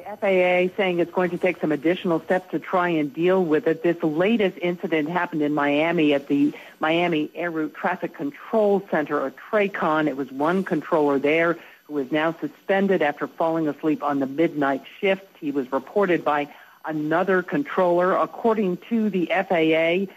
The FAA saying it's going to take some additional steps to try and deal with it. This latest incident happened in Miami at the Miami Air Route Traffic Control Center, or TRACON. It was one controller there who is now suspended after falling asleep on the midnight shift. He was reported by another controller. According to the FAA,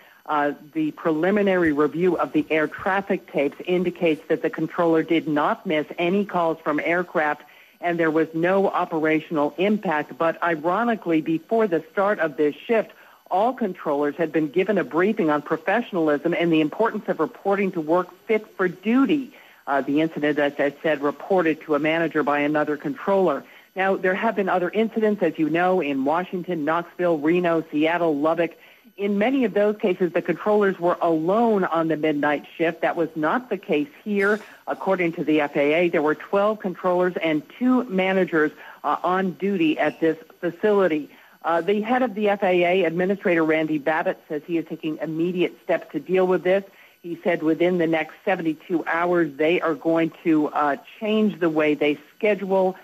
the preliminary review of the air traffic tapes indicates that the controller did not miss any calls from aircraft and there was no operational impact. But ironically, before the start of this shift, all controllers had been given a briefing on professionalism and the importance of reporting to work fit for duty. The incident, as I said, reported to a manager by another controller. Now, there have been other incidents, as you know, in Washington, Knoxville, Reno, Seattle, Lubbock. In many of those cases, the controllers were alone on the midnight shift. That was not the case here. According to the FAA, there were 12 controllers and 2 managers on duty at this facility. The head of the FAA, Administrator Randy Babbitt, says he is taking immediate steps to deal with this. He said within the next 72 hours, they are going to change the way they schedule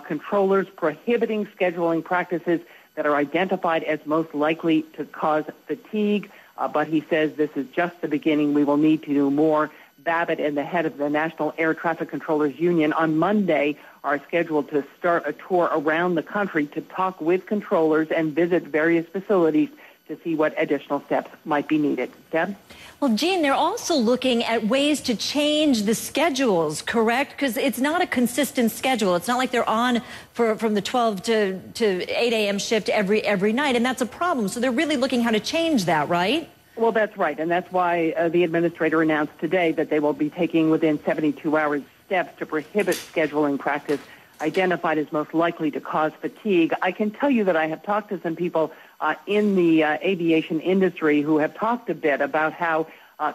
controllers, prohibiting scheduling practices that are identified as most likely to cause fatigue. But he says this is just the beginning. We will need to do more. Babbitt and the head of the National Air Traffic Controllers Union on Monday are scheduled to start a tour around the country to talk with controllers and visit various facilities to see what additional steps might be needed. Deb? Well, Jean, they're also looking at ways to change the schedules, correct? Because it's not a consistent schedule. It's not like they're on from the 12 to 8 a.m. shift every night, and that's a problem. So they're really looking how to change that, right? Well, that's right, and that's why the administrator announced today that they will be taking within 72 hours steps to prohibit scheduling practice identified as most likely to cause fatigue. I can tell you that I have talked to some people in the aviation industry who have talked a bit about how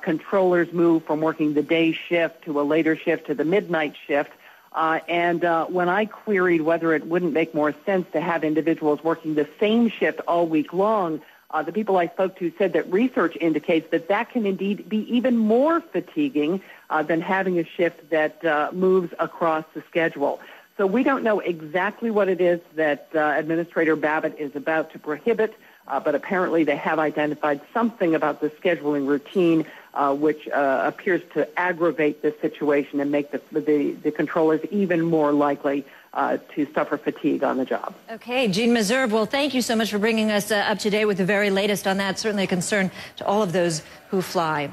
controllers move from working the day shift to a later shift to the midnight shift. And when I queried whether it wouldn't make more sense to have individuals working the same shift all week long, the people I spoke to said that research indicates that that can indeed be even more fatiguing than having a shift that moves across the schedule. So we don't know exactly what it is that Administrator Babbitt is about to prohibit, but apparently they have identified something about the scheduling routine which appears to aggravate the situation and make the controllers even more likely to suffer fatigue on the job. Okay, Jean Meserve, well, thank you so much for bringing us up to date with the very latest on that. Certainly a concern to all of those who fly.